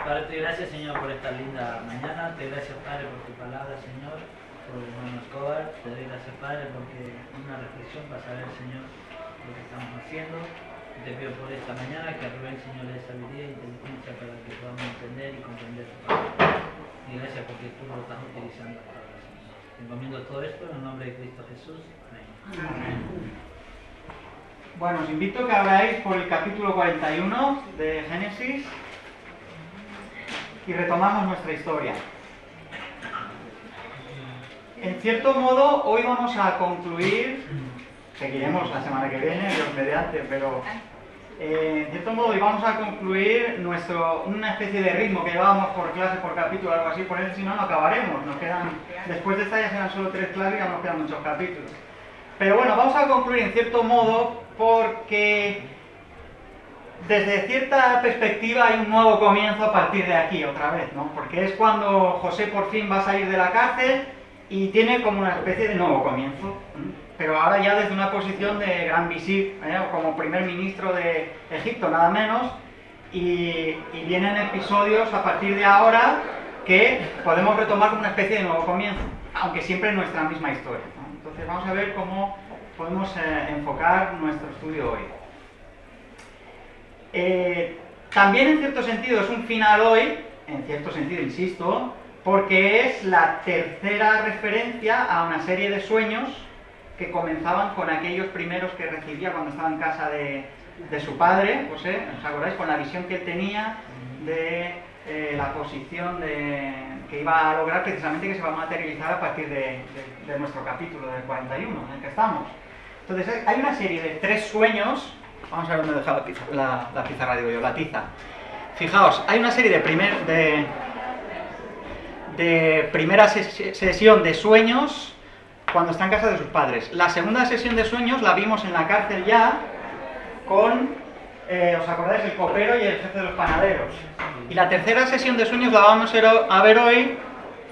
Padre, te doy gracias, Señor, por esta linda mañana. Te doy gracias, Padre, por tu palabra, Señor, por el hermano Escobar. Te doy gracias, Padre, porque una reflexión para saber, Señor, lo que estamos haciendo. Y te pido por esta mañana que a Rubén, Señor, le dé sabiduría e inteligencia para que podamos entender y comprender tu palabra. Y gracias porque tú lo estás utilizando ahora, Señor. Te encomiendo todo esto en el nombre de Cristo Jesús. Amén. Amén. Bueno, os invito a que abráis por el capítulo 41 de Génesis y retomamos nuestra historia. En cierto modo, hoy vamos a concluir, seguiremos la semana que viene, Dios mediante, pero en cierto modo hoy vamos a concluir una especie de ritmo que llevábamos por clase, por capítulo, algo así, por eso si no, no acabaremos. Después de esta ya serán solo 3 clases y ya nos quedan muchos capítulos. Pero bueno, vamos a concluir en cierto modo porque desde cierta perspectiva hay un nuevo comienzo a partir de aquí, otra vez, ¿no? Porque es cuando José por fin va a salir de la cárcel y tiene como una especie de nuevo comienzo, pero ahora ya desde una posición de gran visir, o como primer ministro de Egipto, nada menos, y vienen episodios a partir de ahora que podemos retomar como una especie de nuevo comienzo, aunque siempre en nuestra misma historia, ¿no? Entonces vamos a ver cómo podemos enfocar nuestro estudio hoy. También en cierto sentido es un final hoy, en cierto sentido insisto, porque es la tercera referencia a una serie de sueños que comenzaban con aquellos primeros que recibía cuando estaba en casa de su padre, José, ¿os acordáis? Con la visión que él tenía de la posición que iba a lograr precisamente, que se va a materializar a partir de nuestro capítulo del 41 en el que estamos. Entonces hay una serie de 3 sueños. Vamos a ver dónde he dejado la pizarra, digo yo, la tiza. Fijaos, hay una serie de primera sesión de sueños cuando está en casa de sus padres. La segunda sesión de sueños la vimos en la cárcel ya con, ¿os acordáis? El copero y el jefe de los panaderos. Y la tercera sesión de sueños la vamos a ver hoy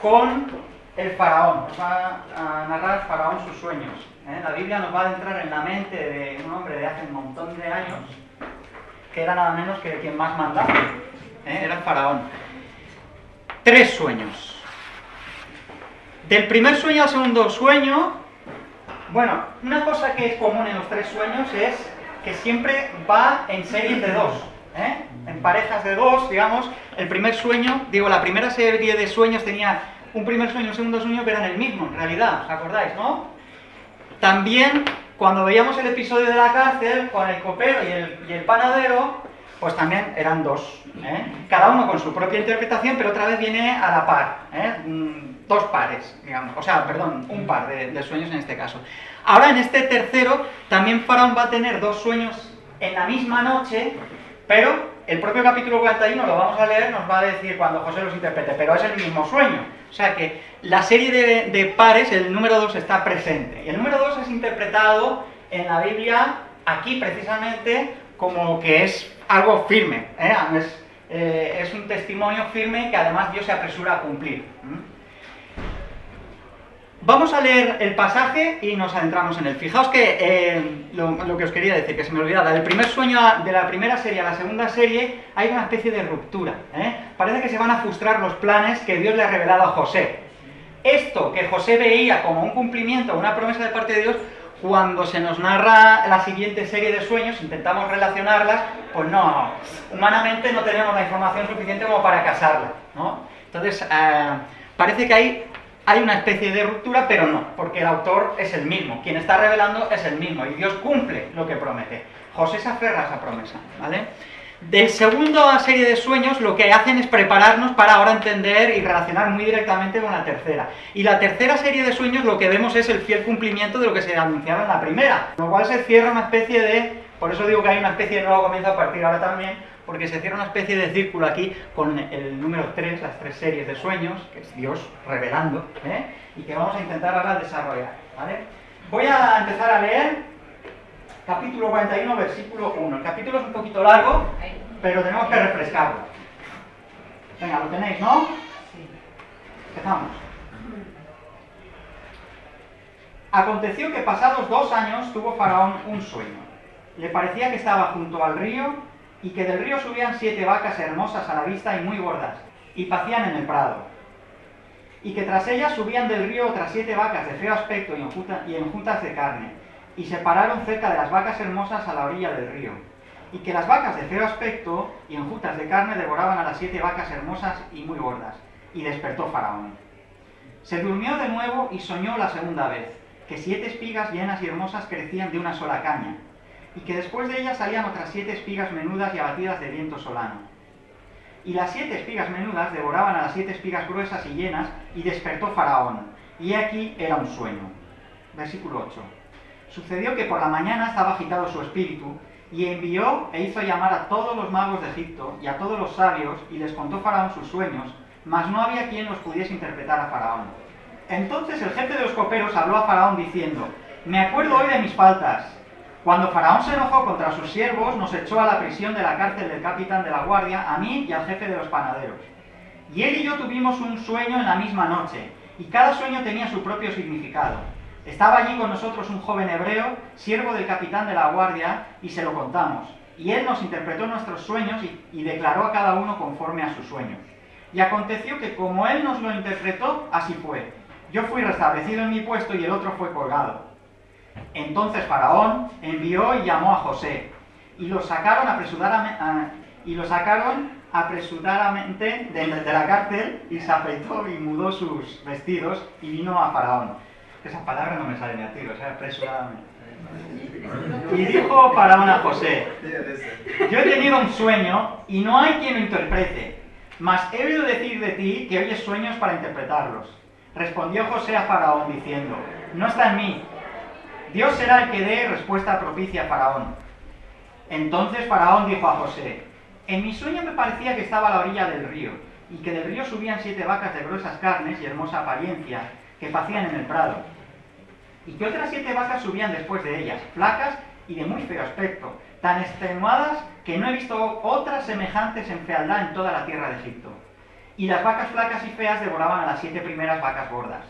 con el faraón. Nos va a narrar Faraón sus sueños. La Biblia nos va a adentrar en la mente de un hombre de hace un montón de años, que era nada menos que quien más mandaba, era el faraón. 3 sueños. Del primer sueño al segundo sueño, bueno, una cosa que es común en los 3 sueños es que siempre va en series de 2, en parejas de 2, digamos. El primer sueño, la primera serie de sueños tenía un primer sueño y un segundo sueño que eran el mismo, en realidad, ¿os acordáis, no? También, cuando veíamos el episodio de la cárcel, con el copero y el panadero, pues también eran 2, cada uno con su propia interpretación, pero otra vez viene a la par, 2 pares, digamos, un par de sueños en este caso. Ahora, en este tercero, también Faraón va a tener 2 sueños en la misma noche, pero el propio capítulo 41, lo vamos a leer, nos va a decir cuando José los interprete, pero es el mismo sueño. O sea que la serie de pares, el número 2 está presente. Y el número 2 es interpretado en la Biblia, aquí precisamente, como que es algo firme. Es un testimonio firme que además Dios se apresura a cumplir. Vamos a leer el pasaje y nos adentramos en él. Fijaos que lo que os quería decir, que se me olvidaba, del primer sueño de la primera serie a la segunda serie hay una especie de ruptura. Parece que se van a frustrar los planes que Dios le ha revelado a José. Esto que José veía como un cumplimiento, una promesa de parte de Dios, cuando se nos narra la siguiente serie de sueños, intentamos relacionarlas, pues no, humanamente no tenemos la información suficiente como para casarlas, ¿no? Entonces, parece que hay una especie de ruptura, pero no, porque el autor es el mismo, quien está revelando es el mismo, y Dios cumple lo que promete. José se aferra a esa promesa, ¿vale? Del segundo serie de sueños lo que hacen es prepararnos para ahora entender y relacionar muy directamente con la tercera. Y la tercera serie de sueños lo que vemos es el fiel cumplimiento de lo que se anunciaba en la primera, con lo cual se cierra una especie de, por eso digo que hay una especie de nuevo comienzo a partir de ahora también, porque se cierra una especie de círculo aquí con el número 3, las 3 series de sueños, que es Dios revelando, y que vamos a intentar ahora desarrollar, ¿vale? Voy a empezar a leer capítulo 41, versículo 1. El capítulo es un poquito largo, pero tenemos que refrescarlo. Venga, ¿lo tenéis, no? Sí. Empezamos. Aconteció que pasados 2 años tuvo Faraón un sueño. Le parecía que estaba junto al río y que del río subían 7 vacas hermosas a la vista y muy gordas, y pacían en el prado, y que tras ellas subían del río otras 7 vacas de feo aspecto y enjutas de carne, y se pararon cerca de las vacas hermosas a la orilla del río, y que las vacas de feo aspecto y enjutas de carne devoraban a las 7 vacas hermosas y muy gordas, y despertó Faraón. Se durmió de nuevo y soñó la segunda vez, que 7 espigas llenas y hermosas crecían de una sola caña, y que después de ellas salían otras 7 espigas menudas y abatidas de viento solano. Y las 7 espigas menudas devoraban a las 7 espigas gruesas y llenas, y despertó Faraón, y aquí era un sueño. Versículo 8. Sucedió que por la mañana estaba agitado su espíritu, y envió e hizo llamar a todos los magos de Egipto y a todos los sabios, y les contó Faraón sus sueños, mas no había quien los pudiese interpretar a Faraón. Entonces el jefe de los coperos habló a Faraón diciendo: me acuerdo hoy de mis faltas. Cuando Faraón se enojó contra sus siervos, nos echó a la prisión de la cárcel del capitán de la guardia, a mí y al jefe de los panaderos. Y él y yo tuvimos un sueño en la misma noche, y cada sueño tenía su propio significado. Estaba allí con nosotros un joven hebreo, siervo del capitán de la guardia, y se lo contamos. Y él nos interpretó nuestros sueños y declaró a cada uno conforme a sus sueños. Y aconteció que como él nos lo interpretó, así fue. Yo fui restablecido en mi puesto y el otro fue colgado. Entonces Faraón envió y llamó a José, y lo sacaron apresuradamente de la cárcel, y se afeitó y mudó sus vestidos y vino a Faraón. Esa palabra no me sale ni a tiro, o sea, apresuradamente. Y dijo Faraón a José: yo he tenido un sueño y no hay quien lo interprete, mas he oído decir de ti que oyes sueños para interpretarlos. Respondió José a Faraón diciendo: no está en mí. Dios será el que dé respuesta propicia a Faraón. Entonces Faraón dijo a José: en mi sueño me parecía que estaba a la orilla del río, y que del río subían 7 vacas de gruesas carnes y hermosa apariencia, que pacían en el prado, y que otras 7 vacas subían después de ellas, flacas y de muy feo aspecto, tan extenuadas que no he visto otras semejantes en fealdad en toda la tierra de Egipto. Y las vacas flacas y feas devoraban a las 7 primeras vacas gordas.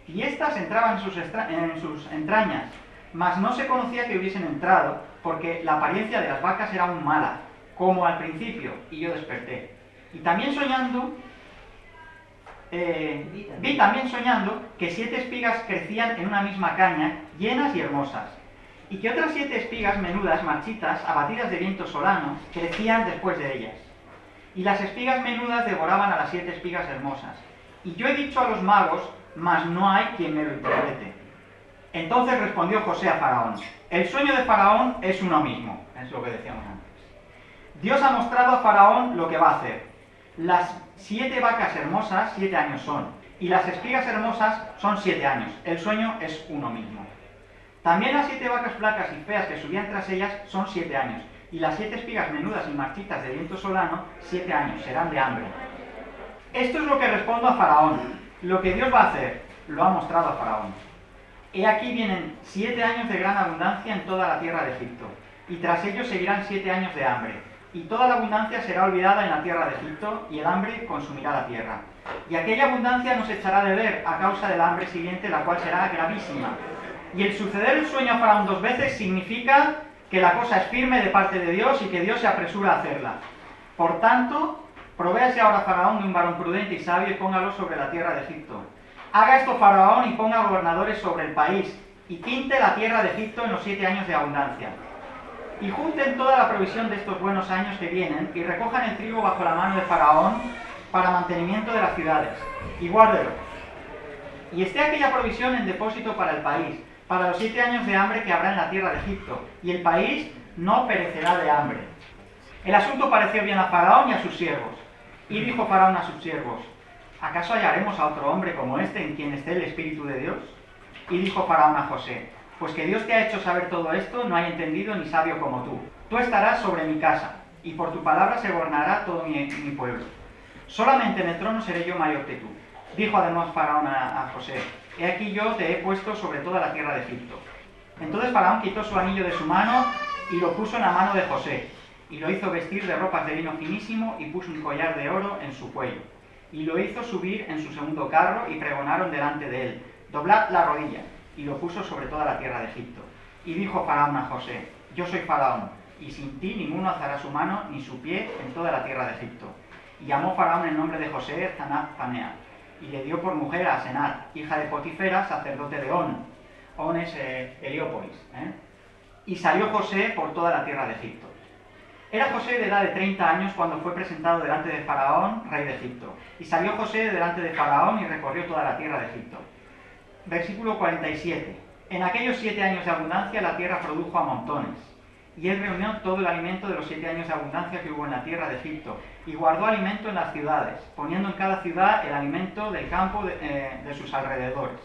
Y éstas entraban en sus entrañas, mas no se conocía que hubiesen entrado, porque la apariencia de las vacas era aún mala, como al principio, y yo desperté. Y también soñando, vi también soñando que 7 espigas crecían en una misma caña, llenas y hermosas, y que otras 7 espigas menudas, marchitas, abatidas de viento solano, crecían después de ellas. Y las espigas menudas devoraban a las 7 espigas hermosas. Y yo he dicho a los magos, mas no hay quien me lo interprete. Entonces respondió José a Faraón: el sueño de Faraón es uno mismo. Es lo que decíamos antes. Dios ha mostrado a Faraón lo que va a hacer. Las 7 vacas hermosas 7 años son, y las espigas hermosas son 7 años. El sueño es uno mismo. También las 7 vacas flacas y feas que subían tras ellas son 7 años, y las 7 espigas menudas y marchitas de viento solano 7 años, serán de hambre. Esto es lo que respondo a Faraón. Lo que Dios va a hacer, lo ha mostrado a Faraón. He aquí vienen 7 años de gran abundancia en toda la tierra de Egipto, y tras ellos seguirán 7 años de hambre, y toda la abundancia será olvidada en la tierra de Egipto, y el hambre consumirá la tierra. Y aquella abundancia no se echará de ver a causa del hambre siguiente, la cual será gravísima. Y el suceder el sueño a Faraón 2 veces significa que la cosa es firme de parte de Dios y que Dios se apresura a hacerla. Por tanto, provéase ahora Faraón de un varón prudente y sabio y póngalo sobre la tierra de Egipto. Haga esto Faraón y ponga gobernadores sobre el país, y quinte la tierra de Egipto en los 7 años de abundancia. Y junten toda la provisión de estos buenos años que vienen, y recojan el trigo bajo la mano de Faraón para mantenimiento de las ciudades, y guárdelo. Y esté aquella provisión en depósito para el país, para los 7 años de hambre que habrá en la tierra de Egipto, y el país no perecerá de hambre. El asunto pareció bien a Faraón y a sus siervos. Y dijo Faraón a sus siervos: ¿acaso hallaremos a otro hombre como este en quien esté el Espíritu de Dios? Y dijo Faraón a José: pues que Dios te ha hecho saber todo esto, no hay entendido ni sabio como tú. Tú estarás sobre mi casa, y por tu palabra se gobernará todo mi pueblo. Solamente en el trono seré yo mayor que tú. Dijo además Faraón a José: he aquí yo te he puesto sobre toda la tierra de Egipto. Entonces Faraón quitó su anillo de su mano y lo puso en la mano de José, y lo hizo vestir de ropas de lino finísimo, y puso un collar de oro en su cuello. Y lo hizo subir en su segundo carro, y pregonaron delante de él: doblad la rodilla. Y lo puso sobre toda la tierra de Egipto. Y dijo Faraón a José: yo soy Faraón, y sin ti ninguno alzará su mano ni su pie en toda la tierra de Egipto. Y llamó Faraón el nombre de José Zanath Panea, y le dio por mujer a Asenat, hija de Potifera, sacerdote de On. On es Heliópolis. Y salió José por toda la tierra de Egipto. Era José de edad de 30 años cuando fue presentado delante de Faraón, rey de Egipto. Y salió José delante de Faraón y recorrió toda la tierra de Egipto. Versículo 47. En aquellos 7 años de abundancia la tierra produjo a montones. Y él reunió todo el alimento de los 7 años de abundancia que hubo en la tierra de Egipto, y guardó alimento en las ciudades, poniendo en cada ciudad el alimento del campo de sus alrededores.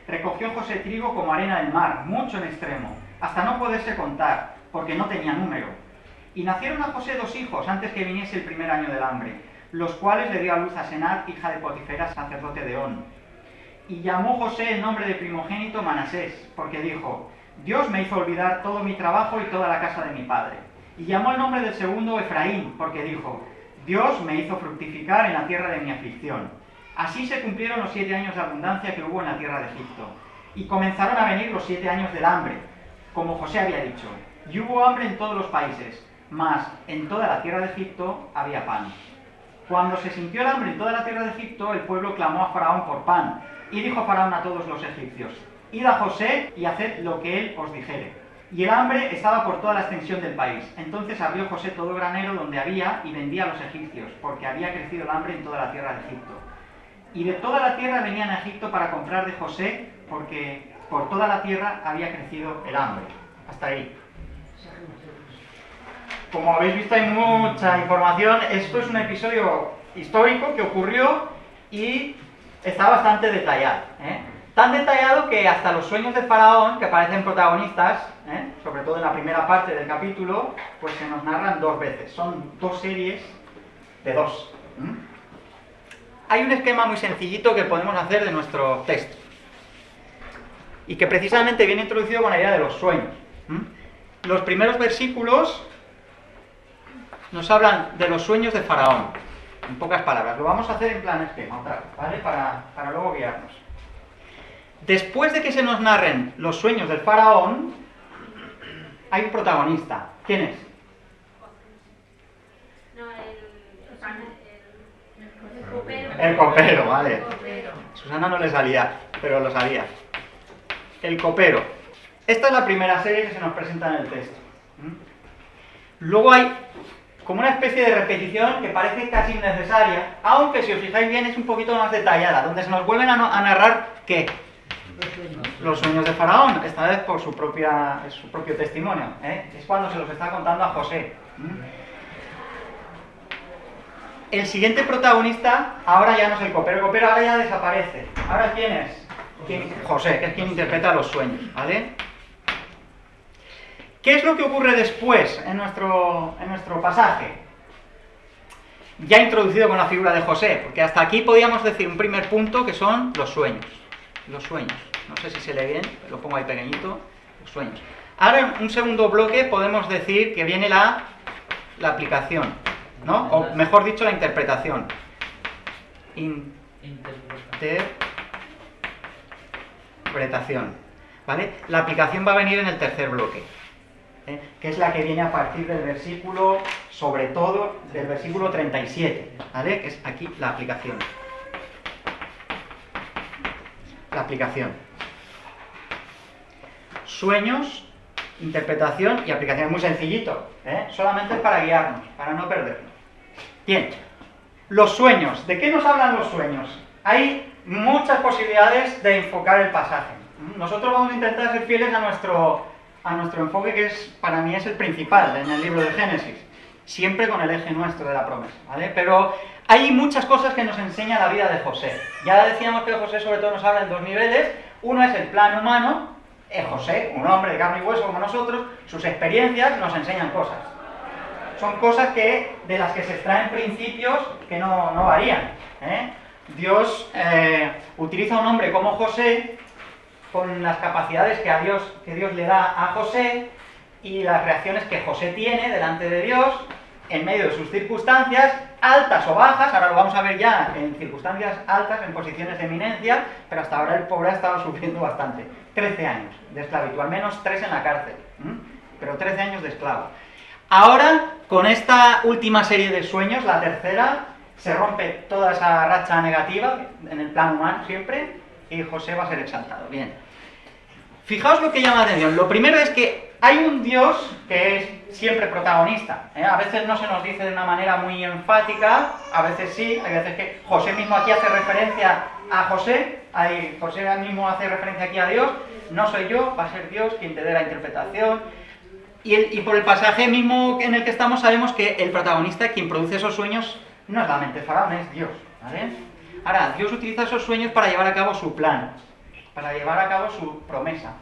Recogió José trigo como arena del mar, mucho en extremo, hasta no poderse contar, porque no tenía número. Y nacieron a José 2 hijos antes que viniese el primer año del hambre, los cuales le dio a luz a Asenat, hija de Potifera, sacerdote de On. Y llamó José el nombre de primogénito Manasés, porque dijo: Dios me hizo olvidar todo mi trabajo y toda la casa de mi padre. Y llamó el nombre del segundo Efraín, porque dijo: Dios me hizo fructificar en la tierra de mi aflicción. Así se cumplieron los 7 años de abundancia que hubo en la tierra de Egipto. Y comenzaron a venir los 7 años del hambre, como José había dicho. Y hubo hambre en todos los países, mas en toda la tierra de Egipto había pan. Cuando se sintió el hambre en toda la tierra de Egipto, el pueblo clamó a Faraón por pan. Y dijo Faraón a todos los egipcios: Id a José y haced lo que él os dijere. Y el hambre estaba por toda la extensión del país. Entonces abrió José todo granero donde había y vendía a los egipcios, porque había crecido el hambre en toda la tierra de Egipto. Y de toda la tierra venían a Egipto para comprar de José, porque por toda la tierra había crecido el hambre. Hasta ahí. Como habéis visto, hay mucha información. Esto es un episodio histórico que ocurrió y está bastante detallado. Tan detallado que hasta los sueños de Faraón, que parecen protagonistas, sobre todo en la primera parte del capítulo, pues se nos narran 2 veces. Son 2 series de 2. Hay un esquema muy sencillito que podemos hacer de nuestro texto y que precisamente viene introducido con la idea de los sueños. Los primeros versículos nos hablan de los sueños de Faraón, en pocas palabras. Lo vamos a hacer en plan esquema, otra vez, ¿vale? Para luego guiarnos. Después de que se nos narren los sueños del Faraón, hay un protagonista. ¿Quién es? El copero, vale. Susana no le salía, pero lo sabía. El copero. Esta es la primera serie que se nos presenta en el texto. Luego hay como una especie de repetición que parece casi innecesaria, aunque si os fijáis bien es un poquito más detallada, donde se nos vuelven a narrar ¿qué? Los sueños de Faraón, esta vez por su propio testimonio. Es cuando se los está contando a José. El siguiente protagonista ahora ya no es el copero. El copero ahora ya desaparece. ¿Ahora quién es? José, que es quien interpreta los sueños, ¿vale? ¿Qué es lo que ocurre después en nuestro pasaje? Ya introducido con la figura de José, porque hasta aquí podíamos decir un primer punto que son los sueños. Los sueños. No sé si se lee bien, lo pongo ahí pequeñito. Los sueños. Ahora en un segundo bloque podemos decir que viene la aplicación, ¿no? O mejor dicho, la interpretación. Interpretación. ¿Vale? La aplicación va a venir en el tercer bloque, que es la que viene a partir del versículo, sobre todo del versículo 37, ¿vale? Que es aquí la aplicación. La aplicación. Sueños, interpretación y aplicación. Es muy sencillito, solamente para guiarnos, para no perdernos. Bien, los sueños. ¿De qué nos hablan los sueños? Hay muchas posibilidades de enfocar el pasaje. Nosotros vamos a intentar ser fieles a nuestro enfoque, que para mí es el principal en el libro de Génesis, siempre con el eje nuestro de la promesa, ¿vale? Pero hay muchas cosas que nos enseña la vida de José. Ya decíamos que José sobre todo nos habla en 2 niveles. Uno es el plano humano. José, un hombre de carne y hueso como nosotros, sus experiencias nos enseñan cosas. Son cosas de las que se extraen principios que no varían. Dios utiliza a un hombre como José con las capacidades que Dios le da a José y las reacciones que José tiene delante de Dios en medio de sus circunstancias, altas o bajas. Ahora lo vamos a ver ya en circunstancias altas, en posiciones de eminencia, pero hasta ahora el pobre ha estado sufriendo bastante. 13 años de esclavitud, al menos 3 en la cárcel, pero 13 años de esclavo. Ahora, con esta última serie de sueños, la tercera, se rompe toda esa racha negativa, en el plano humano siempre, y José va a ser exaltado. Bien. Fijaos lo que llama la atención. Lo primero es que hay un Dios que es siempre protagonista. A veces no se nos dice de una manera muy enfática, a veces sí, hay veces que José mismo aquí hace referencia a José, José mismo hace referencia aquí a Dios, no soy yo, va a ser Dios quien te dé la interpretación. Y por el pasaje mismo en el que estamos sabemos que el protagonista, quien produce esos sueños, no es la mente de Faraón, es Dios, ¿vale? Ahora, Dios utiliza esos sueños para llevar a cabo su plan, para llevar a cabo su promesa,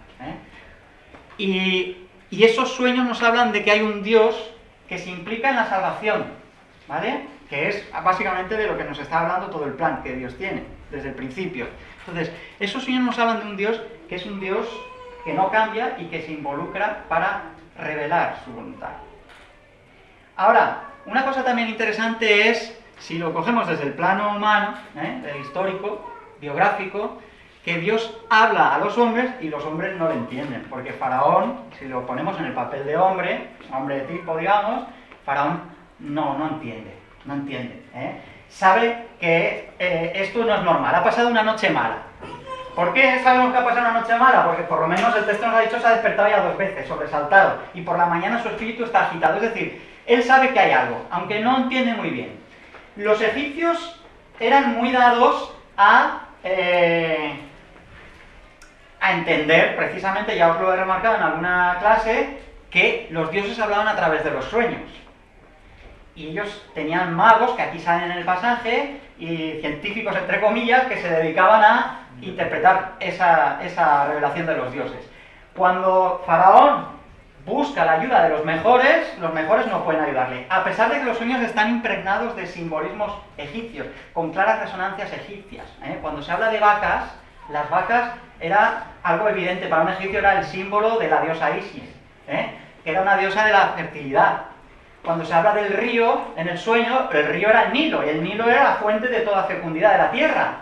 y esos sueños nos hablan de que hay un Dios que se implica en la salvación, ¿vale? Que es básicamente de lo que nos está hablando todo el plan que Dios tiene, desde el principio. Entonces, esos sueños nos hablan de un Dios que es un Dios que no cambia y que se involucra para revelar su voluntad. Ahora, una cosa también interesante es, si lo cogemos desde el plano humano, del histórico, biográfico, que Dios habla a los hombres y los hombres no lo entienden, porque Faraón, si lo ponemos en el papel de hombre de tipo, digamos, Faraón no entiende. Sabe que esto no es normal, ha pasado una noche mala. ¿Por qué sabemos que ha pasado una noche mala? Porque por lo menos el texto nos ha dicho que se ha despertado ya 2 veces, sobresaltado, y por la mañana su espíritu está agitado, es decir, él sabe que hay algo, aunque no entiende muy bien. Los egipcios eran muy dados a entender, precisamente, ya os lo he remarcado en alguna clase, que los dioses hablaban a través de los sueños. Y ellos tenían magos, que aquí salen en el pasaje, y científicos, entre comillas, que se dedicaban a interpretar esa revelación de los dioses. Cuando Faraón busca la ayuda de los mejores no pueden ayudarle, a pesar de que los sueños están impregnados de simbolismos egipcios, con claras resonancias egipcias. Cuando se habla de vacas, las vacas era algo evidente, para un egipcio era el símbolo de la diosa Isis, que era una diosa de la fertilidad. Cuando se habla del río, en el sueño, el río era el Nilo, y el Nilo era la fuente de toda fecundidad de la tierra.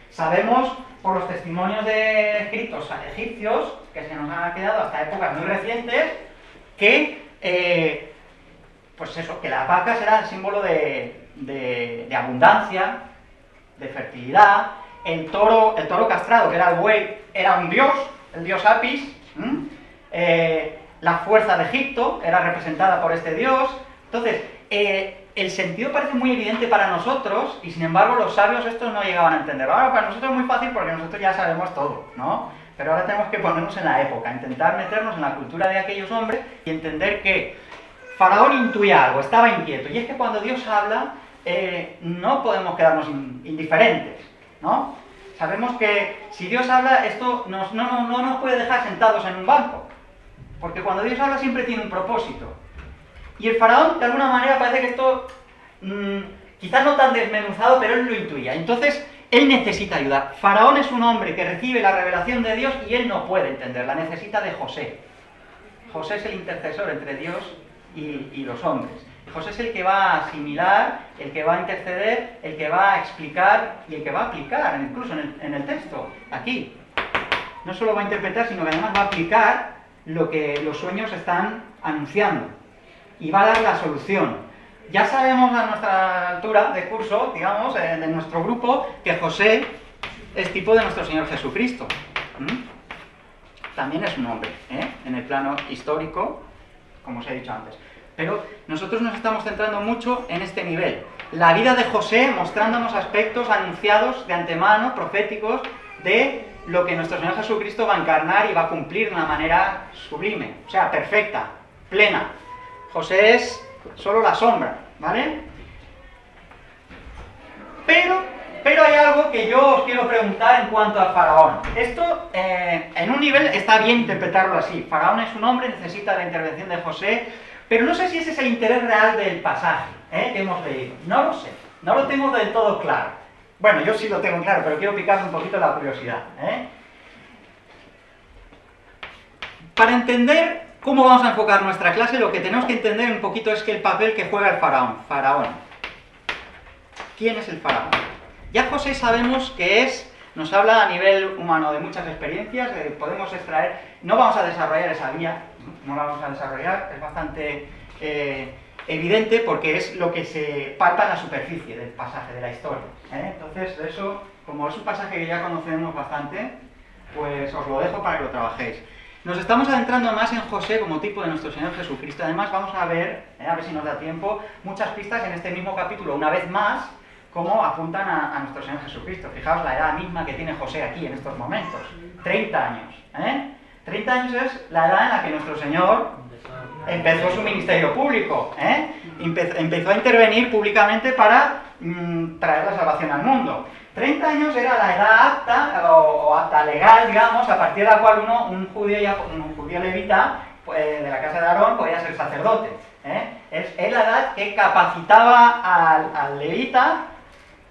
Sabemos, por los testimonios de escritos egipcios, que se nos han quedado hasta épocas muy recientes, que, pues eso, que las vacas eran el símbolo de abundancia, de fertilidad. El toro castrado, que era el buey, era un dios, el dios Apis. La fuerza de Egipto era representada por este dios. Entonces, el sentido parece muy evidente para nosotros, y sin embargo los sabios estos no llegaban a entender. Ahora para nosotros es muy fácil porque nosotros ya sabemos todo, ¿no? Pero ahora tenemos que ponernos en la época, intentar meternos en la cultura de aquellos hombres y entender que Faraón intuía algo, estaba inquieto. Y es que cuando Dios habla, no podemos quedarnos indiferentes, ¿no? Sabemos que si Dios habla, esto no nos puede dejar sentados en un banco, porque cuando Dios habla siempre tiene un propósito. Y el Faraón, de alguna manera, parece que esto, quizás no tan desmenuzado, pero él lo intuía. Entonces, él necesita ayuda. Faraón es un hombre que recibe la revelación de Dios y él no puede entenderla, necesita de José. José es el intercesor entre Dios y los hombres. José es el que va a asimilar, el que va a interceder, el que va a explicar y el que va a aplicar, incluso en el texto, aquí. No solo va a interpretar, sino que además va a aplicar lo que los sueños están anunciando. Y va a dar la solución. Ya sabemos a nuestra altura de curso, digamos, de nuestro grupo, que José es tipo de nuestro Señor Jesucristo. También es un hombre, en el plano histórico, como os he dicho antes. Pero nosotros nos estamos centrando mucho en este nivel. La vida de José mostrándonos aspectos anunciados de antemano, proféticos, de lo que nuestro Señor Jesucristo va a encarnar y va a cumplir de una manera sublime, o sea, perfecta, plena. José es solo la sombra, ¿vale? Pero hay algo que yo os quiero preguntar en cuanto al Faraón. Esto, en un nivel, está bien interpretarlo así. Faraón es un hombre, necesita la intervención de José, pero no sé si ese es el interés real del pasaje que hemos leído. No lo sé, no lo tengo del todo claro. Bueno, yo sí lo tengo claro, pero quiero picarle un poquito la curiosidad. Para entender cómo vamos a enfocar nuestra clase, lo que tenemos que entender un poquito es que el papel que juega el faraón. ¿Quién es el faraón? Ya José sabemos que nos habla a nivel humano de muchas experiencias, podemos extraer, no vamos a desarrollar esa vía, no la vamos a desarrollar, es bastante evidente porque es lo que se palpa en la superficie del pasaje, de la historia. Entonces, eso, como es un pasaje que ya conocemos bastante, pues os lo dejo para que lo trabajéis. Nos estamos adentrando más en José como tipo de nuestro Señor Jesucristo. Además, vamos a ver si nos da tiempo, muchas pistas en este mismo capítulo, una vez más, cómo apuntan a nuestro Señor Jesucristo. Fijaos la edad misma que tiene José aquí en estos momentos, 30 años. 30 años es la edad en la que nuestro Señor empezó su ministerio público. Empezó a intervenir públicamente para traer la salvación al mundo. 30 años era la edad apta, o apta legal, digamos, a partir de la cual un judío levita de la casa de Aarón podía ser sacerdote. Es la edad que capacitaba al levita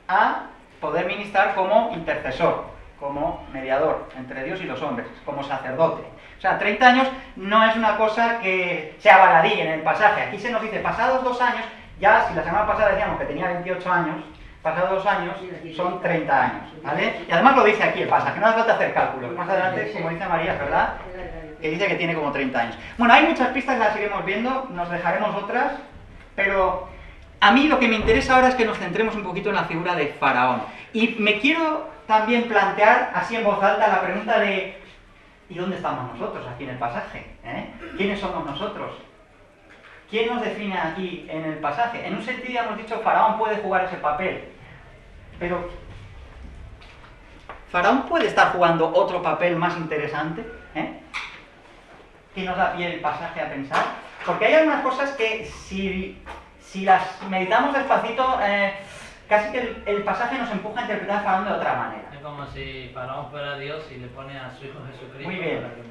a poder ministrar como intercesor, como mediador entre Dios y los hombres, como sacerdote. O sea, 30 años no es una cosa que sea baladí en el pasaje. Aquí se nos dice, pasados 2 años, ya si la semana pasada decíamos que tenía 28 años, pasados 2 años son 30 años, ¿vale? Y además lo dice aquí el pasaje, no hace falta hacer cálculos. Más adelante, como dice María, ¿verdad? Que dice que tiene como 30 años. Bueno, hay muchas pistas, las iremos viendo, nos dejaremos otras, pero a mí lo que me interesa ahora es que nos centremos un poquito en la figura de Faraón. Y me quiero también plantear, así en voz alta, la pregunta de ¿y dónde estamos nosotros aquí en el pasaje? ¿Quiénes somos nosotros? ¿Quién nos define aquí en el pasaje? En un sentido ya hemos dicho, Faraón puede jugar ese papel, pero ¿Faraón puede estar jugando otro papel más interesante? ¿Qué nos da pie el pasaje a pensar? Porque hay algunas cosas que si las meditamos despacito, casi que el pasaje nos empuja a interpretar a Faraón de otra manera. Es como si Faraón fuera Dios y le pone a su hijo Jesucristo. Muy bien.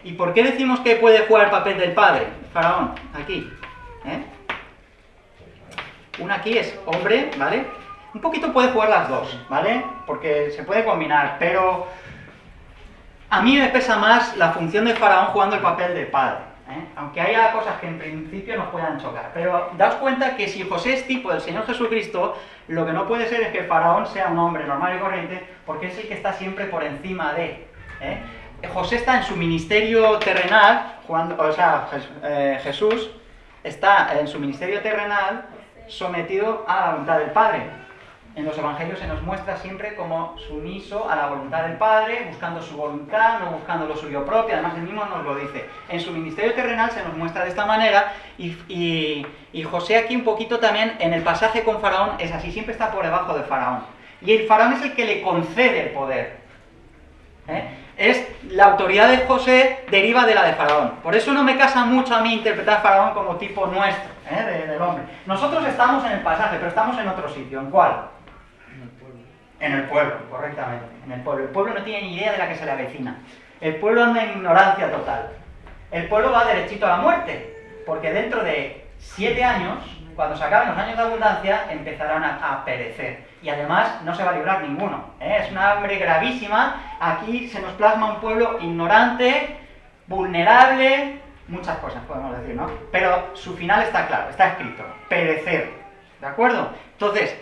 ¿Y por qué decimos que puede jugar el papel del padre, Faraón? Aquí. Una aquí es hombre, ¿vale? Un poquito puede jugar las dos, ¿vale? Porque se puede combinar, pero a mí me pesa más la función de Faraón jugando el papel del padre. Aunque haya cosas que en principio nos puedan chocar. Pero daos cuenta que si José es tipo del Señor Jesucristo, lo que no puede ser es que Faraón sea un hombre normal y corriente, porque es el que está siempre por encima de. José está en su ministerio terrenal, Jesús está en su ministerio terrenal sometido a la voluntad del Padre. En los evangelios se nos muestra siempre como sumiso a la voluntad del Padre, buscando su voluntad, no buscando lo suyo propio. Además él mismo nos lo dice. En su ministerio terrenal se nos muestra de esta manera y José aquí un poquito también en el pasaje con Faraón es así, siempre está por debajo de Faraón. Y el Faraón es el que le concede el poder. La autoridad de José deriva de la de Faraón. Por eso no me casa mucho a mí interpretar a Faraón como tipo nuestro, del hombre. Nosotros estamos en el pasaje, pero estamos en otro sitio. ¿En cuál? En el pueblo, correctamente, en el pueblo. El pueblo no tiene ni idea de la que se le avecina. El pueblo anda en ignorancia total. El pueblo va derechito a la muerte, porque dentro de 7 años, cuando se acaben los años de abundancia, empezarán a perecer. Y además no se va a librar ninguno. Es una hambre gravísima. Aquí se nos plasma un pueblo ignorante, vulnerable, muchas cosas podemos decir, ¿no? Pero su final está claro, está escrito, perecer. ¿De acuerdo? Entonces,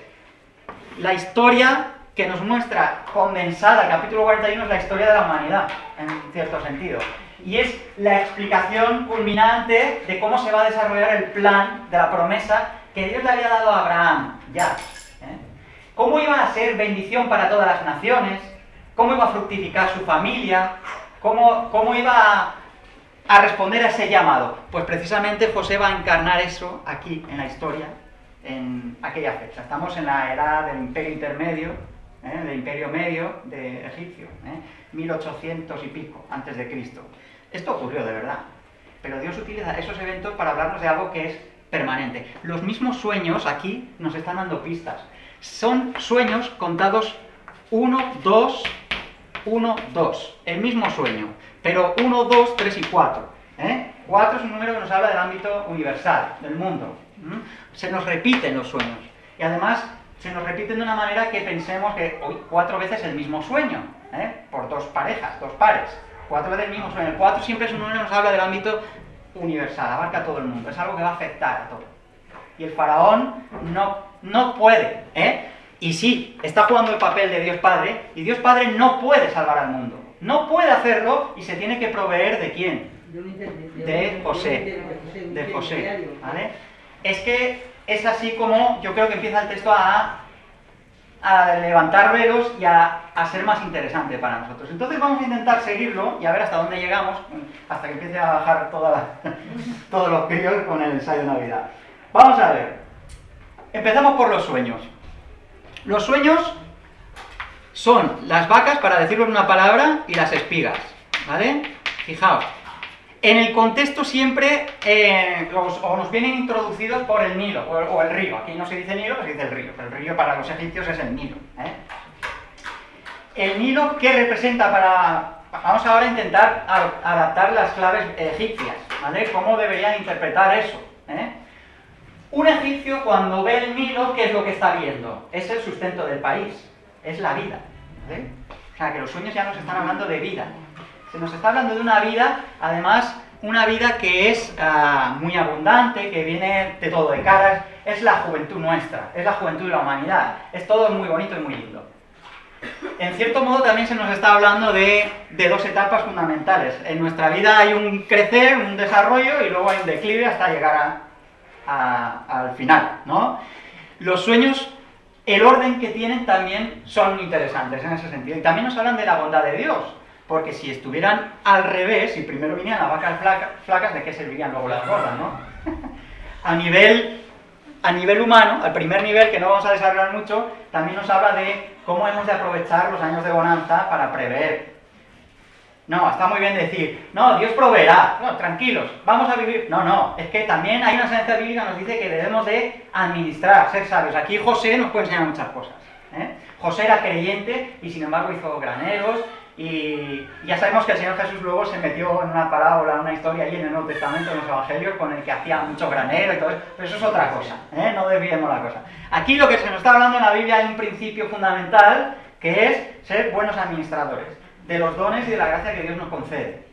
la historia que nos muestra condensada el capítulo 41 es la historia de la humanidad, en cierto sentido. Y es la explicación culminante de cómo se va a desarrollar el plan de la promesa que Dios le había dado a Abraham, ya. Cómo iba a ser bendición para todas las naciones, cómo iba a fructificar su familia, cómo iba a responder a ese llamado. Pues precisamente José va a encarnar eso aquí en la historia, en aquella fecha. Estamos en la edad del Imperio Intermedio, del Imperio Medio de Egipcio, 1800 y pico antes de Cristo. Esto ocurrió de verdad, pero Dios utiliza esos eventos para hablarnos de algo que es permanente. Los mismos sueños aquí nos están dando pistas. Son sueños contados 1, 2, 1, 2. El mismo sueño, pero 1, 2, 3 y 4. 4 es un número que nos habla del ámbito universal, del mundo. Se nos repiten los sueños. Y además se nos repiten de una manera que pensemos que hoy 4 veces el mismo sueño, por 2 parejas, 2 pares. 4 veces el mismo sueño. El 4 siempre es un número que nos habla del ámbito universal, abarca a todo el mundo. Es algo que va a afectar a todo. Y el faraón no puede, Y sí, está jugando el papel de Dios Padre, y Dios Padre no puede salvar al mundo. No puede hacerlo y se tiene que proveer ¿de quién? de José, ¿vale? Es que es así como yo creo que empieza el texto a levantar velos y a ser más interesante para nosotros. Entonces vamos a intentar seguirlo y a ver hasta dónde llegamos, hasta que empiece a bajar todos los críos con el ensayo de Navidad. Vamos a ver. Empezamos por los sueños. Los sueños son las vacas, para decirlo en una palabra, y las espigas, ¿vale? Fijaos. En el contexto siempre nos vienen introducidos por el Nilo, o el río. Aquí no se dice Nilo, se dice el río. Pero el río para los egipcios es el Nilo, ¿eh? El Nilo, ¿qué representa para...? Vamos ahora a intentar adaptar las claves egipcias, ¿vale? ¿Cómo deberían interpretar eso? Un egipcio, cuando ve el Nilo, ¿qué es lo que está viendo? Es el sustento del país, es la vida, ¿vale? O sea, que los sueños ya nos están hablando de vida. Se nos está hablando de una vida, además, una vida que es muy abundante, que viene de todo de caras, es la juventud nuestra, es la juventud de la humanidad, es todo muy bonito y muy lindo. En cierto modo también se nos está hablando de dos etapas fundamentales. En nuestra vida hay un crecer, un desarrollo, y luego hay un declive hasta llegar al final, ¿no? Los sueños, el orden que tienen también son interesantes en ese sentido. Y también nos hablan de la bondad de Dios. Porque si estuvieran al revés, si primero vinieran las vacas flacas, ¿de qué servirían luego las gordas, no? A nivel humano, al primer nivel, que no vamos a desarrollar mucho, también nos habla de cómo hemos de aprovechar los años de bonanza para prever. No, está muy bien decir, no, Dios proveerá, no, tranquilos, vamos a vivir. No, es que también hay una enseñanza bíblica que nos dice que debemos de administrar, ser sabios. Aquí José nos puede enseñar muchas cosas, ¿eh? José era creyente y sin embargo hizo graneros. Y ya sabemos que el Señor Jesús luego se metió en una parábola, una historia allí en el Nuevo Testamento, en los Evangelios, con el que hacía mucho granero y todo eso, pero eso es otra cosa, ¿eh? No desviemos la cosa. Aquí lo que se nos está hablando en la Biblia hay un principio fundamental, que es ser buenos administradores de los dones y de la gracia que Dios nos concede.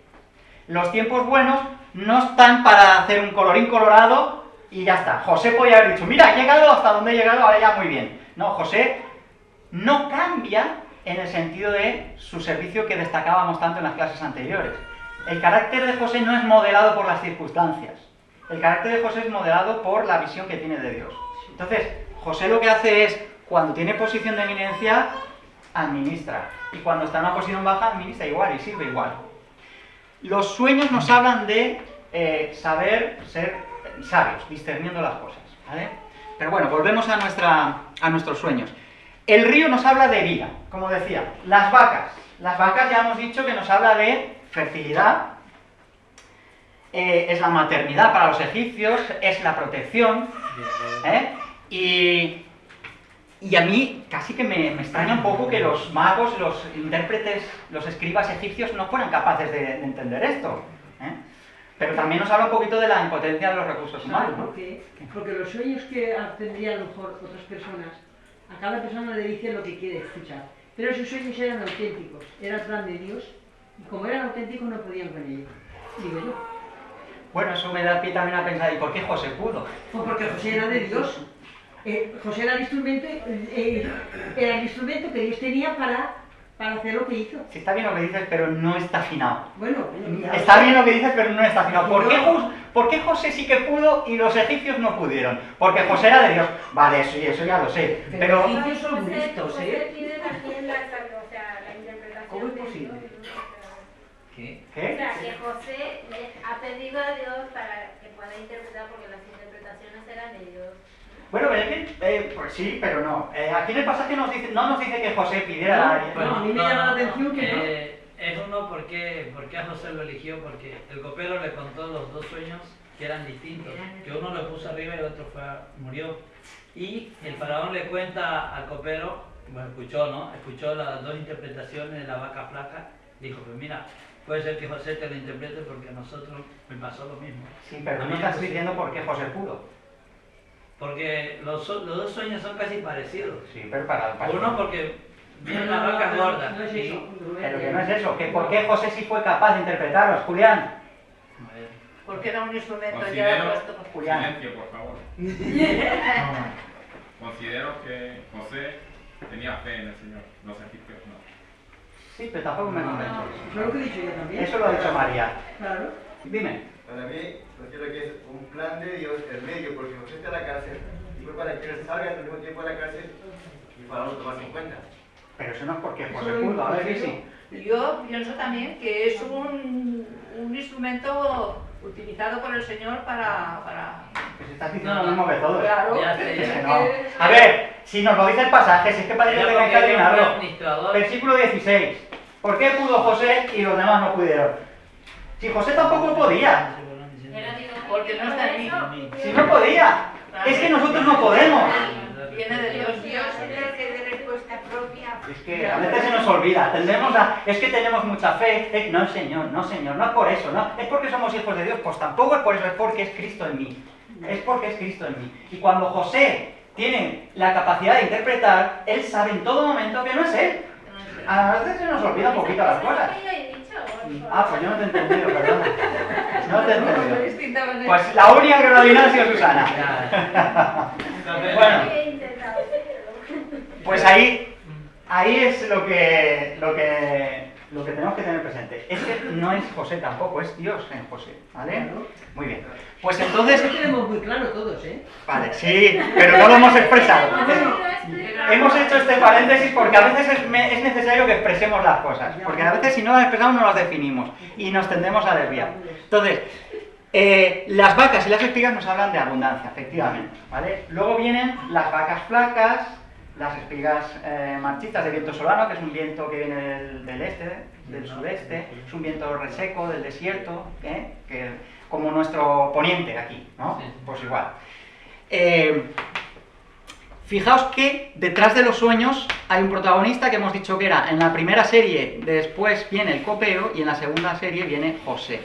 Los tiempos buenos no están para hacer un colorín colorado y ya está. José podía haber dicho, mira, he llegado hasta donde he llegado, ahora ya muy bien. No, José no cambia en el sentido de su servicio que destacábamos tanto en las clases anteriores. El carácter de José no es modelado por las circunstancias. El carácter de José es modelado por la visión que tiene de Dios. Entonces, José lo que hace es, cuando tiene posición de eminencia, administra. Y cuando está en una posición baja, administra igual y sirve igual. Los sueños nos hablan de saber ser sabios, discerniendo las cosas, ¿vale? Pero bueno, volvemos a nuestros sueños. El río nos habla de vida, como decía. Las vacas ya hemos dicho que nos habla de fertilidad, es la maternidad para los egipcios, es la protección, y a mí casi que me extraña un poco que los magos, los intérpretes, los escribas egipcios no fueran capaces de entender esto, Pero también nos habla un poquito de la impotencia de los recursos humanos, ¿no? Porque los sueños que tendrían a lo mejor otras personas, a cada persona le dice lo que quiere escuchar. Pero esos sueños eran auténticos, eran plan de Dios, y como eran auténticos no podían con ellos. Digo yo. Bueno, eso me da pie también a pensar, ¿y por qué José pudo? Pues porque José era de Dios. José era el instrumento que Dios tenía para hacer lo que hizo. Sí, está bien lo que dices, pero no está afinado. Bueno, está bien lo que dices, pero no está afinado. ¿Por qué José sí que pudo y los egipcios no pudieron? Porque José era de Dios. Vale, eso ya lo sé. Pero los egipcios son listos, ¿Cómo es posible? ¿Qué? O sea, que José ha pedido a Dios para que pueda interpretar, porque las interpretaciones eran de Dios. Bueno, pues sí, pero no. Aquí en el pasaje no nos dice que José pidiera a alguien. No, a mí me llama la atención que no. Es uno, ¿por qué a José lo eligió? Porque el copero le contó los dos sueños que eran distintos. Que uno lo puso arriba y el otro murió. Y el faraón le cuenta al copero, bueno, escuchó, ¿no? Escuchó las dos interpretaciones de la vaca flaca. Dijo, pues mira, puede ser que José te lo interprete porque a nosotros me pasó lo mismo. Sí, pero no estás diciendo por qué José pudo. Porque los dos sueños son casi parecidos. Sí, pero para uno porque vienen las vacas gordas. No es eso. Pero que no es eso. Que ¿por qué José sí fue capaz de interpretarlos, Julián? Porque era un instrumento Considero, ya puesto por Julián. silencio, por favor. Considero que José tenía fe en el Señor, los egipcios no. Sí, pero tampoco me convence. Eso es lo que he dicho yo también. Eso lo ha dicho María. Claro. Dime. Para mí, considero que es un plan de Dios el medio, porque José está en la cárcel y fue para que él salga al mismo tiempo de la cárcel y para no tomarse en cuenta. Pero eso no es porque José pudo, a ver que sí. Yo pienso también que es un instrumento utilizado por el Señor para... Que se está diciendo lo mismo que todos. Claro. Ya sé, Es ya que sé. no. A ver, si nos lo dice el pasaje, si es que parece que tenga que adivinarlo. administrador. Versículo 16. ¿Por qué pudo José y los demás no pudieron? Si José tampoco podía. Porque no está en mí. Si no podía. Es que nosotros no podemos. Viene de Dios. Dios es el que de respuesta propia. Es que a veces se nos olvida. Es que tenemos mucha fe. No, Señor, no, Señor. No es por eso, no. Es porque somos hijos de Dios. Pues tampoco es por eso, es porque es Cristo en mí. Es porque es Cristo en mí. Y cuando José tiene la capacidad de interpretar, él sabe en todo momento que no es él. A veces se nos olvida un poquito las cosas. Eso es lo que yo he dicho. Ah, pues yo no te he entendido, perdona. No te he De entendido. distinta manera. Pues la única que lo adivina ha sido Susana. Bueno, He intentado hacerlo. pues ahí es lo que tenemos que tener presente. Es que no es José tampoco, es Dios en José, ¿vale? Muy bien. Pues entonces... Eso lo tenemos muy claro todos, ¿eh? Vale, sí, pero no lo hemos expresado. Hemos hecho este paréntesis porque a veces es necesario que expresemos las cosas, porque a veces si no las expresamos no las definimos y nos tendemos a desviar. Entonces, las vacas y las espigas nos hablan de abundancia, efectivamente, ¿vale? Luego vienen las vacas flacas, las espigas marchitas de viento solano, que es un viento que viene del este, del sudeste, es un viento reseco del desierto, como nuestro poniente aquí, ¿no? Sí. Pues igual. Fijaos que detrás de los sueños hay un protagonista que hemos dicho que era en la primera serie, después viene el copero y en la segunda serie viene José.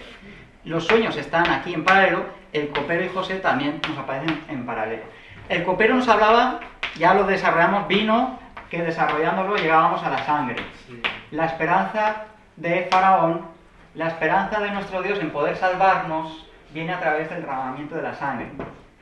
Los sueños están aquí en paralelo, el copero y José también nos aparecen en paralelo. El copero nos hablaba, ya lo desarrollamos, vino que desarrollándolo llegábamos a la sangre. Sí. La esperanza de Faraón, la esperanza de nuestro Dios en poder salvarnos, viene a través del derramamiento de la sangre,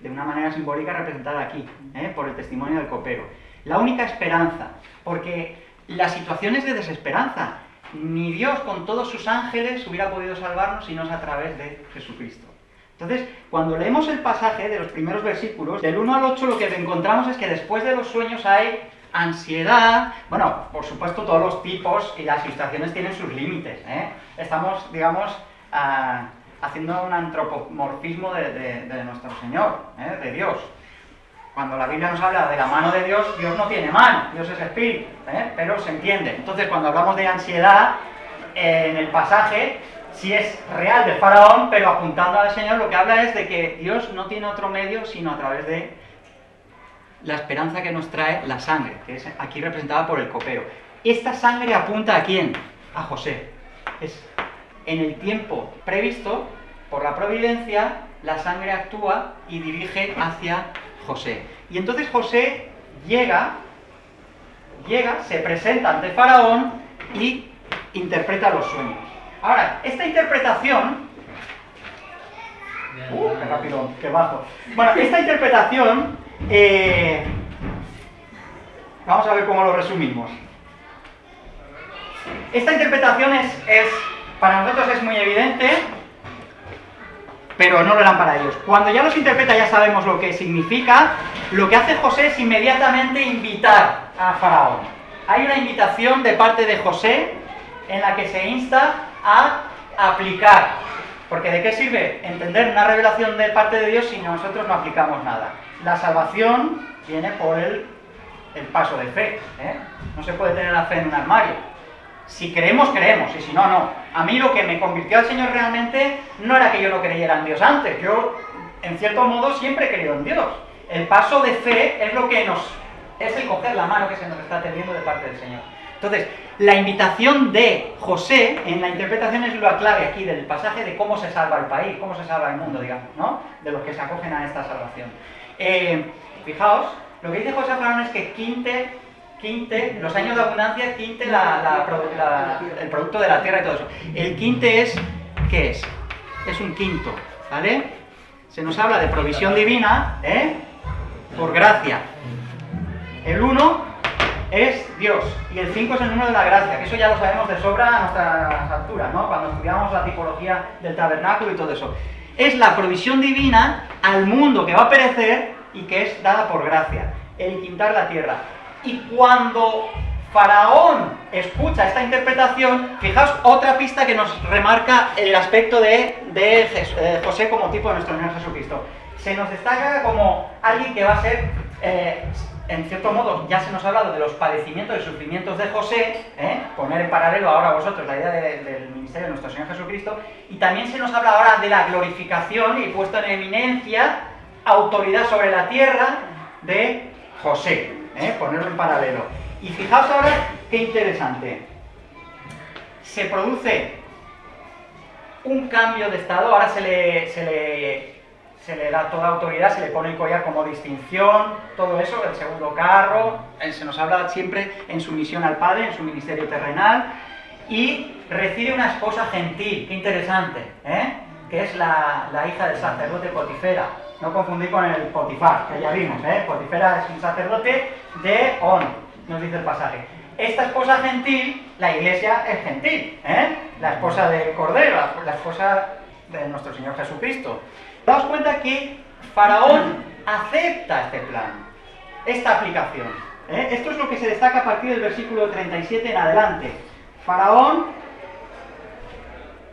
de una manera simbólica representada aquí, por el testimonio del copero. La única esperanza, porque la situación es de desesperanza. Ni Dios con todos sus ángeles hubiera podido salvarnos si no es a través de Jesucristo. Entonces, cuando leemos el pasaje de los primeros versículos, del 1 al 8 lo que encontramos es que después de los sueños hay ansiedad. Bueno, por supuesto todos los tipos y las situaciones tienen sus límites, Estamos, digamos, haciendo un antropomorfismo de nuestro Señor, de Dios. Cuando la Biblia nos habla de la mano de Dios, Dios no tiene mano, Dios es espíritu, pero se entiende. Entonces, cuando hablamos de ansiedad, en el pasaje, sí es real de Faraón, pero apuntando al Señor, lo que habla es de que Dios no tiene otro medio sino a través de la esperanza que nos trae la sangre, que es aquí representada por el copero. Esta sangre apunta ¿a quién? A José. Es en el tiempo previsto, por la providencia, la sangre actúa y dirige hacia José. Y entonces José llega, se presenta ante Faraón y interpreta los sueños. Ahora, esta interpretación... qué rápido, qué bajo. Bueno, esta interpretación... vamos a ver cómo lo resumimos. Esta interpretación para nosotros es muy evidente, pero no lo eran para ellos. Cuando ya los interpreta, ya sabemos lo que significa. Lo que hace José es inmediatamente invitar a Faraón. Hay una invitación de parte de José en la que se insta a aplicar. Porque ¿de qué sirve entender una revelación de parte de Dios si nosotros no aplicamos nada? La salvación viene por el paso de fe. No se puede tener la fe en un armario. Si creemos, creemos, y si no, no. A mí lo que me convirtió al Señor realmente no era que yo no creyera en Dios antes. Yo, en cierto modo, siempre he creído en Dios. El paso de fe es lo que es el coger la mano que se nos está tendiendo de parte del Señor. Entonces, la invitación de José en la interpretación es la clave aquí del pasaje de cómo se salva el país, cómo se salva el mundo, digamos, ¿no? De los que se acogen a esta salvación. Fijaos, lo que dice José a Faraón es que quinte los años de abundancia, quinte el producto de la tierra y todo eso. El quinte es, ¿qué es? Es un quinto, ¿vale? Se nos habla de provisión divina, por gracia. El 1 es Dios, y el 5 es el número de la gracia, que eso ya lo sabemos de sobra a nuestras alturas, ¿no? Cuando estudiamos la tipología del tabernáculo y todo eso. Es la provisión divina al mundo que va a perecer y que es dada por gracia, el quintar la tierra. Y cuando Faraón escucha esta interpretación, fijaos otra pista que nos remarca el aspecto de José como tipo de nuestro Señor Jesucristo. Se nos destaca como alguien que va a ser, en cierto modo, ya se nos ha hablado de los padecimientos y sufrimientos de José, poner en paralelo ahora a vosotros la idea del ministerio de nuestro Señor Jesucristo, y también se nos habla ahora de la glorificación y puesto en eminencia, autoridad sobre la tierra de José, ponerlo en paralelo. Y fijaos ahora qué interesante. Se produce un cambio de estado, ahora se le da toda autoridad, se le pone el collar como distinción, todo eso, el segundo carro, se nos habla siempre en su misión al Padre, en su ministerio terrenal, y recibe una esposa gentil, qué interesante, que es la hija del sacerdote Potifera. No confundir con el Potifar, que ya vimos, Potifera es un sacerdote de On, nos dice el pasaje. Esta esposa gentil, la iglesia es gentil, la esposa del Cordero, la esposa de nuestro Señor Jesucristo. Daos cuenta que Faraón acepta este plan, esta aplicación. Esto es lo que se destaca a partir del versículo 37 en adelante. Faraón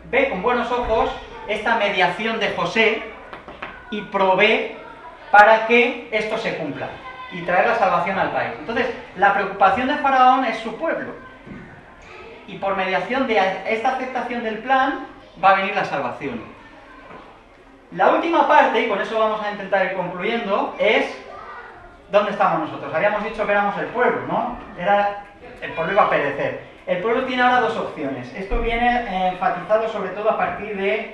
ve con buenos ojos esta mediación de José y provee para que esto se cumpla y traer la salvación al país. Entonces, la preocupación de Faraón es su pueblo. Y por mediación de esta aceptación del plan va a venir la salvación. La última parte, y con eso vamos a intentar ir concluyendo, es ¿dónde estamos nosotros? Habíamos dicho que éramos el pueblo, ¿no? El pueblo iba a perecer. El pueblo tiene ahora dos opciones. Esto viene enfatizado sobre todo a partir del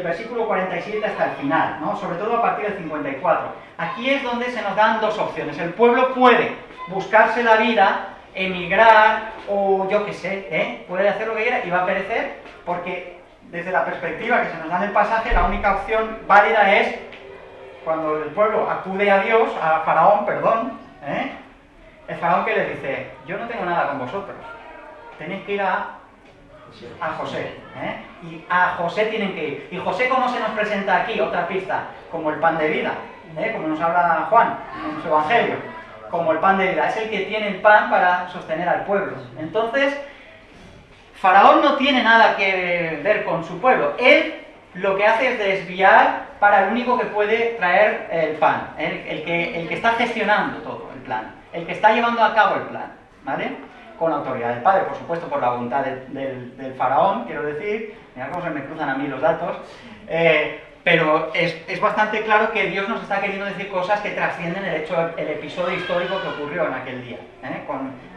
versículo 47 hasta el final, ¿no? Sobre todo a partir del 54. Aquí es donde se nos dan dos opciones. El pueblo puede buscarse la vida, emigrar, o yo qué sé, puede hacer lo que quiera y va a perecer, porque desde la perspectiva que se nos da en el pasaje, la única opción válida es cuando el pueblo acude a Dios, a Faraón, perdón, el Faraón que les dice, yo no tengo nada con vosotros, tenéis que ir a José, y a José tienen que ir. ¿Y José cómo se nos presenta aquí? Otra pista, como el pan de vida, como nos habla Juan en su evangelio, como el pan de vida, es el que tiene el pan para sostener al pueblo. Entonces, Faraón no tiene nada que ver con su pueblo, él lo que hace es desviar para el único que puede traer el pan, el que está gestionando todo el plan, el que está llevando a cabo el plan, ¿vale? Con la autoridad del Padre, por supuesto, por la voluntad del Faraón, quiero decir, mirad cómo se me cruzan a mí los datos, pero es bastante claro que Dios nos está queriendo decir cosas que trascienden el episodio histórico que ocurrió en aquel día,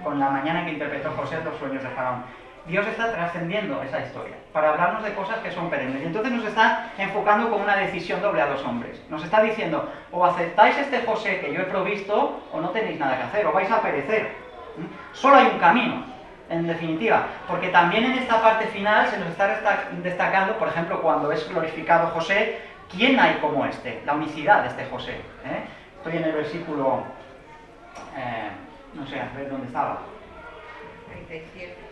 con la mañana que interpretó José los sueños de Faraón. Dios está trascendiendo esa historia para hablarnos de cosas que son perennes. Y entonces nos está enfocando con una decisión doble a los hombres. Nos está diciendo, o aceptáis este José que yo he provisto, o no tenéis nada que hacer, o vais a perecer. Solo hay un camino, en definitiva, porque también en esta parte final se nos está destacando, por ejemplo, cuando es glorificado José, ¿quién hay como este? La unicidad de este José. Estoy en el versículo, no sé, a ver dónde estaba. 37.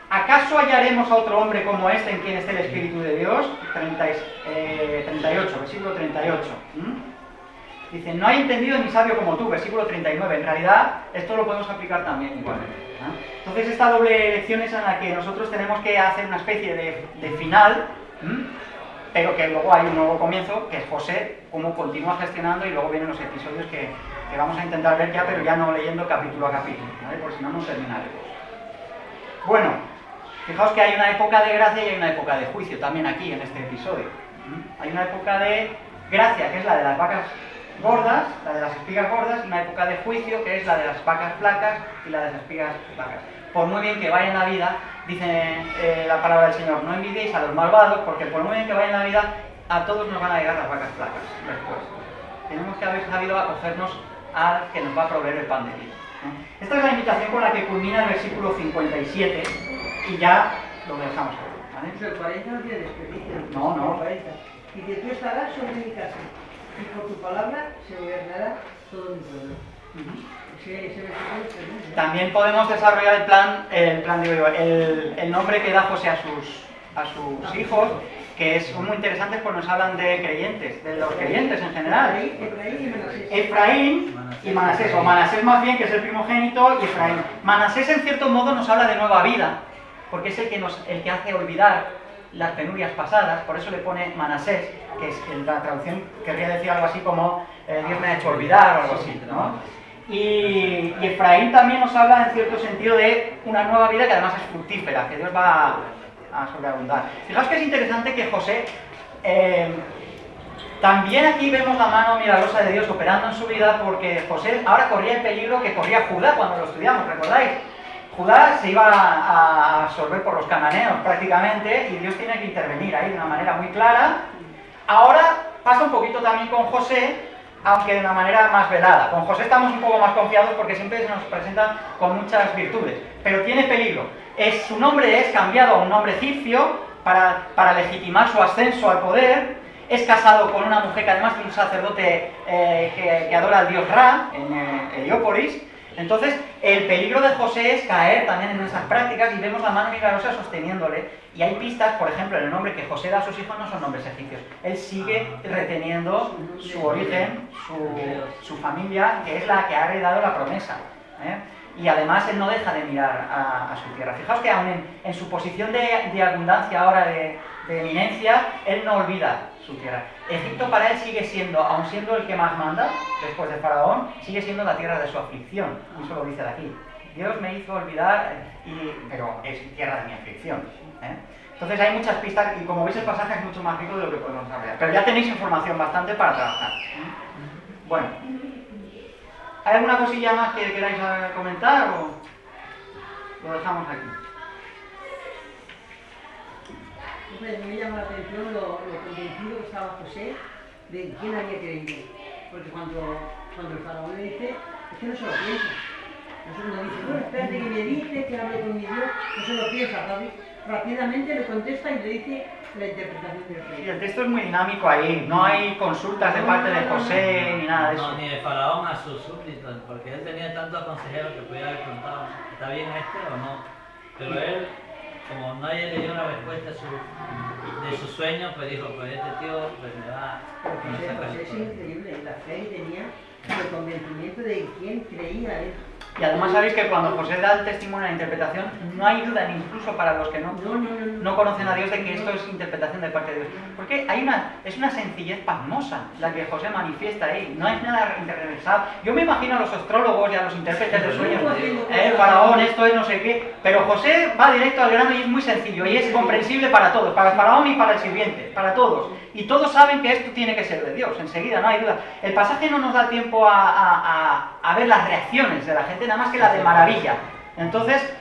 ¿Acaso hallaremos a otro hombre como este en quien esté el Espíritu de Dios? 38, versículo 38. Dice, no hay entendido ni sabio como tú, versículo 39. En realidad, esto lo podemos aplicar también igualmente. Entonces, esta doble elección es en la que nosotros tenemos que hacer una especie de final, pero que luego hay un nuevo comienzo, que es José, cómo continúa gestionando, y luego vienen los episodios que vamos a intentar ver ya, pero ya no leyendo capítulo a capítulo, ¿vale? Por si no, no terminaremos. Bueno, fijaos que hay una época de gracia y hay una época de juicio también aquí en este episodio. Hay una época de gracia, que es la de las vacas gordas, la de las espigas gordas, y una época de juicio, que es la de las vacas flacas y la de las espigas flacas. Por muy bien que vaya en la vida, dice la palabra del Señor, no envidiéis a los malvados, porque por muy bien que vaya en la vida, a todos nos van a llegar las vacas flacas después. Tenemos que haber sabido acogernos al que nos va a proveer el pan de vida. Esta es la invitación con la que culmina el versículo 57 y ya lo dejamos ahí, ¿vale? El 40 no tiene desperdicio. No. 40. Dice, tú estarás sobre mi casa. y por tu palabra se gobernará todo mi pueblo. Ese versículo es tremendo, ¿eh? También podemos desarrollar el nombre que da José a sus hijos, que es muy interesante porque nos hablan de creyentes, de los creyentes en general. Efraín y Manasés, o Manasés más bien, que es el primogénito, y Efraín. Manasés en cierto modo nos habla de nueva vida, porque es el que hace olvidar las penurias pasadas, por eso le pone Manasés, que es en la traducción querría decir algo así como Dios me ha hecho olvidar o algo así, ¿no? Y Efraín también nos habla en cierto sentido de una nueva vida que además es fructífera, que Dios va a sobreabundar. Fijaos que es interesante que José, también aquí vemos la mano milagrosa de Dios operando en su vida, porque José ahora corría el peligro que corría Judá cuando lo estudiamos, ¿recordáis? Judá se iba a absorber por los cananeos prácticamente y Dios tiene que intervenir ahí de una manera muy clara. Ahora pasa un poquito también con José, aunque de una manera más velada. Con José estamos un poco más confiados porque siempre se nos presenta con muchas virtudes, pero tiene peligro. Su nombre es cambiado a un nombre egipcio para legitimar su ascenso al poder. Es casado con una mujer que además es un sacerdote que adora al dios Ra en Heliópolis. Entonces, el peligro de José es caer también en esas prácticas y vemos la mano milagrosa sosteniéndole. Y hay pistas, por ejemplo, en el nombre que José da a sus hijos no son nombres egipcios. Él sigue reteniendo su origen, su familia, que es la que ha heredado la promesa. Y además él no deja de mirar a su tierra. Fijaos que aún en su posición de abundancia ahora, de eminencia, él no olvida su tierra. Egipto para él sigue siendo, aun siendo el que más manda, después de Faraón, sigue siendo la tierra de su aflicción. Y eso lo dice de aquí. Dios me hizo olvidar, pero es tierra de mi aflicción. Entonces hay muchas pistas y como veis el pasaje es mucho más rico de lo que podemos hablar. Pero ya tenéis información bastante para trabajar. Bueno, ¿hay alguna cosilla más que queráis comentar o lo dejamos aquí? Pues me llama la atención lo convencido que estaba José de quién había creído. Porque cuando el faraón le dice, es que no se lo piensa. No dice, bueno, espérate que me dice, que hable con mi Dios. No se lo piensa, rápidamente le contesta y le dice la interpretación del rey. Sí, el texto es muy dinámico ahí, no hay consultas de parte de José ni nada de eso. No, ni de Faraón a sus súbditos, porque él tenía tantos consejeros que podía haber preguntado, ¿está bien este o no? Pero él, como nadie le dio una respuesta de sus sueños, pues dijo, pues este tío pues me va a José es increíble, la fe que tenía, el convencimiento de quién creía él. Y además sabéis que cuando José da el testimonio de la interpretación, no hay duda ni incluso para los que no conocen a Dios de que esto es interpretación de parte de Dios. Porque es una sencillez pasmosa la que José manifiesta ahí, no es nada interrelacionado. Yo me imagino a los astrólogos y a los intérpretes de sueños, faraón, esto es no sé qué, pero José va directo al grano y es muy sencillo y es comprensible para todos, para el faraón y para el sirviente, para todos. Y todos saben que esto tiene que ser de Dios, enseguida, no hay duda. El pasaje no nos da tiempo a ver las reacciones de la gente, nada más que la de maravilla. Entonces,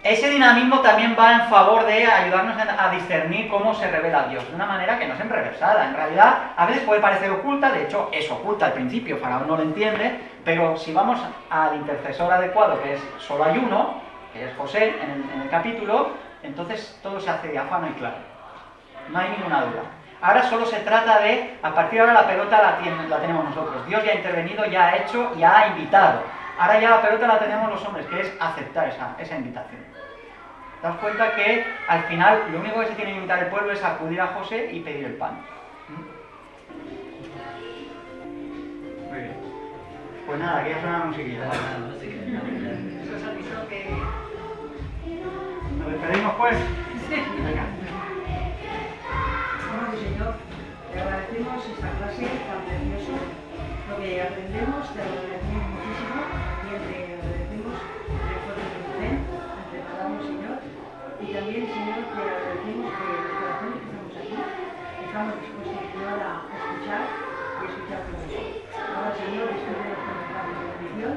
ese dinamismo también va en favor de ayudarnos a discernir cómo se revela Dios, de una manera que no es enrevesada. En realidad, a veces puede parecer oculta, de hecho es oculta al principio, Faraón no lo entiende, pero si vamos al intercesor adecuado, que es solo hay uno, que es José, en el capítulo, entonces todo se hace diáfano y claro. No hay ninguna duda. Ahora solo se trata de, a partir de ahora la pelota la tenemos nosotros. Dios ya ha intervenido, ya ha hecho, ya ha invitado. Ahora ya la pelota la tenemos los hombres, que es aceptar esa invitación. Daos cuenta que al final lo único que se tiene que invitar el pueblo es acudir a José y pedir el pan. Muy bien. Pues nada, aquí ya suena la musiquilla. Eso es aviso que... ¿Nos despedimos pues? Venga. Amado Señor, te agradecemos esta clase tan preciosa, lo que aprendemos, te lo agradecemos muchísimo, también te agradecemos el esfuerzo que nos den al prepararnos, Señor, y también, Señor, te agradecemos que los corazones que estamos aquí estamos dispuestos, Señor, a escuchar y escuchar tu voz. Ahora, Señor, después de nuestra bendición,